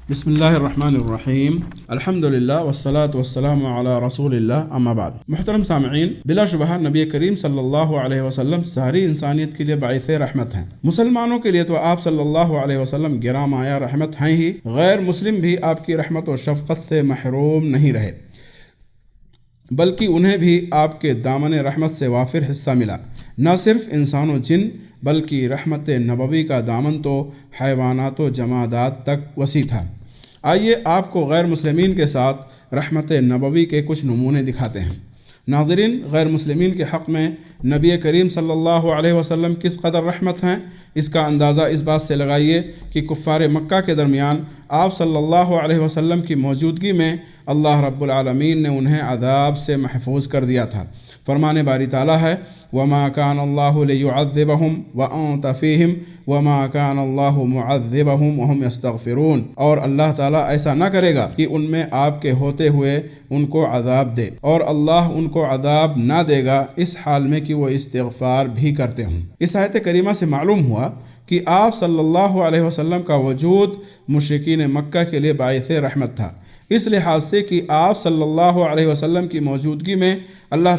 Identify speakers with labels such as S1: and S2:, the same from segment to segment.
S1: بسم اللہ الرحمن الرحیم الحمدللہ والصلاة والسلام علی رسول اللہ اما بعد۔ محترم سامعین، بلا شبہ نبی کریم صلی اللہ علیہ وسلم ساری انسانیت کے لیے باعث رحمت ہیں۔ مسلمانوں کے لیے تو آپ صلی اللہ علیہ وسلم گراں مایہ رحمت ہیں ہی، غیر مسلم بھی آپ کی رحمت و شفقت سے محروم نہیں رہے، بلکہ انہیں بھی آپ کے دامن رحمت سے وافر حصہ ملا۔ نہ صرف انسان و جن بلکہ رحمت نبوی کا دامن تو حیوانات و جمادات تک وسیع تھا۔ آئیے آپ کو غیر مسلمین کے ساتھ رحمت نبوی کے کچھ نمونے دکھاتے ہیں۔ ناظرین، غیر مسلمین کے حق میں نبی کریم صلی اللہ علیہ وسلم کس قدر رحمت ہیں، اس کا اندازہ اس بات سے لگائیے کہ کفار مکہ کے درمیان آپ صلی اللہ علیہ وسلم کی موجودگی میں اللہ رب العالمین نے انہیں عذاب سے محفوظ کر دیا تھا۔ فرمان باری تعالیٰ ہے وَمَا كَانَ اللَّهُ لِيُعَذِّبَهُمْ وَأَنْتَ فِيهِمْ وَمَا كَانَ اللَّهُ مُعَذِّبَهُمْ وَهُمْ يَسْتَغْفِرُونَ، اور اللہ تعالیٰ ایسا نہ کرے گا کہ ان میں آپ کے ہوتے ہوئے ان کو عذاب دے، اور اللہ ان کو عذاب نہ دے گا اس حال میں کہ وہ استغفار بھی کرتے ہوں۔ اس آیت کریمہ سے معلوم ہوا کہ آپ صلی اللہ علیہ وسلم کا وجود مشرکین مکہ کے لیے باعث رحمت تھا، اس لحاظ سے کہ آپ صلی اللہ علیہ وسلم کی موجودگی میں اللہ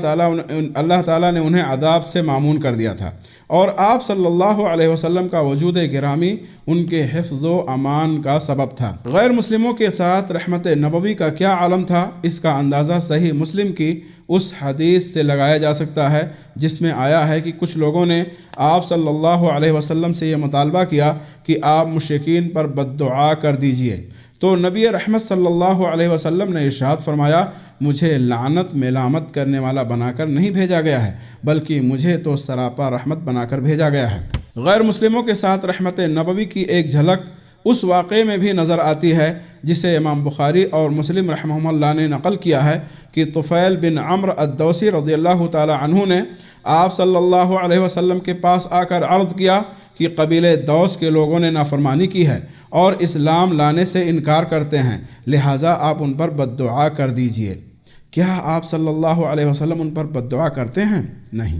S1: تعالیٰ نے انہیں عذاب سے معمون کر دیا تھا، اور آپ صلی اللہ علیہ وسلم کا وجود گرامی ان کے حفظ و امان کا سبب تھا۔ غیر مسلموں کے ساتھ رحمت نبوی کا کیا عالم تھا، اس کا اندازہ صحیح مسلم کی اس حدیث سے لگایا جا سکتا ہے جس میں آیا ہے کہ کچھ لوگوں نے آپ صلی اللہ علیہ وسلم سے یہ مطالبہ کیا کہ آپ مشرکین پر بد دعا کر دیجئے، تو نبی رحمت صلی اللہ علیہ وسلم نے ارشاد فرمایا مجھے لعنت ملامت کرنے والا بنا کر نہیں بھیجا گیا ہے، بلکہ مجھے تو سراپا رحمت بنا کر بھیجا گیا ہے۔ غیر مسلموں کے ساتھ رحمت نبوی کی ایک جھلک اس واقعے میں بھی نظر آتی ہے جسے امام بخاری اور مسلم رحمہم اللہ نے نقل کیا ہے کہ طفیل بن عمرو الدوسی رضی اللہ تعالی عنہ نے آپ صلی اللہ علیہ وسلم کے پاس آ کر عرض کیا کہ قبیلے دوس کے لوگوں نے نافرمانی کی ہے اور اسلام لانے سے انکار کرتے ہیں، لہٰذا آپ ان پر بد دعا کر دیجئے۔ کیا آپ صلی اللہ علیہ وسلم ان پر بد دعا کرتے ہیں؟ نہیں،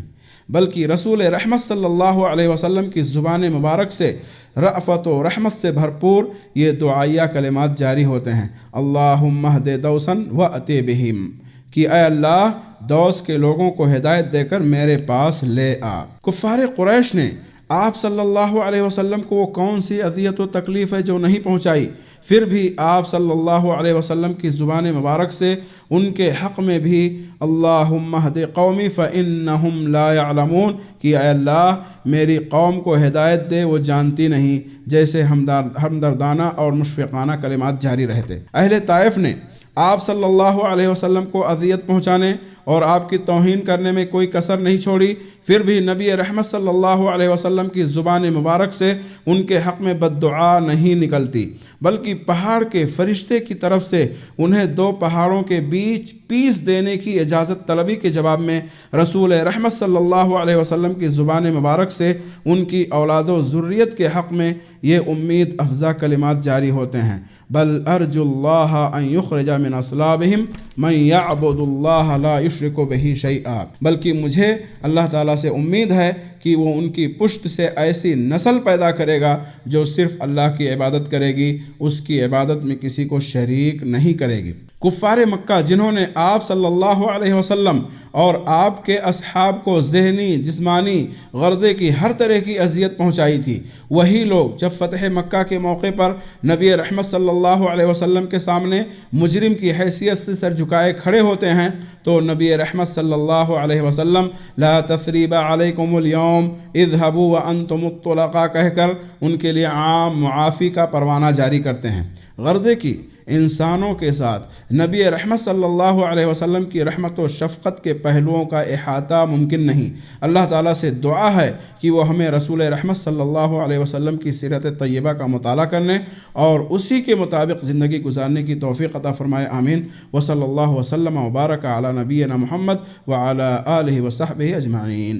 S1: بلکہ رسول رحمت صلی اللہ علیہ وسلم کی زبان مبارک سے رأفت و رحمت سے بھرپور یہ دعائیہ کلمات جاری ہوتے ہیں، اللہم اہد دوسن وأتی بہم، کہ اے اللہ دوس کے لوگوں کو ہدایت دے کر میرے پاس لے آ۔ کفار قریش نے آپ صلی اللہ علیہ وسلم کو وہ کون سی اذیت و تکلیف ہے جو نہیں پہنچائی، پھر بھی آپ صلی اللہ علیہ وسلم کی زبان مبارک سے ان کے حق میں بھی اللہم اہد قومی فإنہم لا یعلمون، کہ اے اللہ میری قوم کو ہدایت دے وہ جانتی نہیں، جیسے ہمدردانہ اور مشفقانہ کلمات جاری رہتے۔ اہل طائف نے آپ صلی اللہ علیہ وسلم کو اذیت پہنچانے اور آپ کی توہین کرنے میں کوئی کسر نہیں چھوڑی، پھر بھی نبی رحمت صلی اللہ علیہ وسلم کی زبان مبارک سے ان کے حق میں بد دعا نہیں نکلتی، بلکہ پہاڑ کے فرشتے کی طرف سے انہیں دو پہاڑوں کے بیچ پیس دینے کی اجازت طلبی کے جواب میں رسول رحمت صلی اللہ علیہ وسلم کی زبان مبارک سے ان کی اولاد و ذریت کے حق میں یہ امید افزا کلمات جاری ہوتے ہیں، بل ارجو اللہ ان یخرج من اصلابہم من یعبد اللہ لا یشرک بہ شیئا، بلکہ مجھے اللہ تعالیٰ سے امید ہے کہ وہ ان کی پشت سے ایسی نسل پیدا کرے گا جو صرف اللہ کی عبادت کرے گی، اس کی عبادت میں کسی کو شریک نہیں کرے گی۔ کفار مکہ جنہوں نے آپ صلی اللہ علیہ وسلم اور آپ کے اصحاب کو ذہنی، جسمانی، غرضے کی ہر طرح کی اذیت پہنچائی تھی، وہی لوگ جب فتح مکہ کے موقع پر نبی رحمت صلی اللہ علیہ وسلم کے سامنے مجرم کی حیثیت سے سر جھکائے کھڑے ہوتے ہیں تو نبی رحمت صلی اللہ علیہ وسلم لا تثریب علیکم اليوم اذهبوا وانتم الطلقاء کہہ کر ان کے لیے عام معافی کا پروانہ جاری کرتے ہیں۔ غرضے کی انسانوں کے ساتھ نبی رحمت صلی اللہ علیہ وسلم کی رحمت و شفقت کے پہلوؤں کا احاطہ ممکن نہیں۔ اللہ تعالیٰ سے دعا ہے کہ وہ ہمیں رسول رحمت صلی اللہ علیہ وسلم کی سیرت طیبہ کا مطالعہ کرنے اور اسی کے مطابق زندگی گزارنے کی توفیق عطا فرمائے، آمین۔ وصلی اللہ وسلم وبارک علی نبینا محمد وعلی آلہ وصحبہ اجمعین۔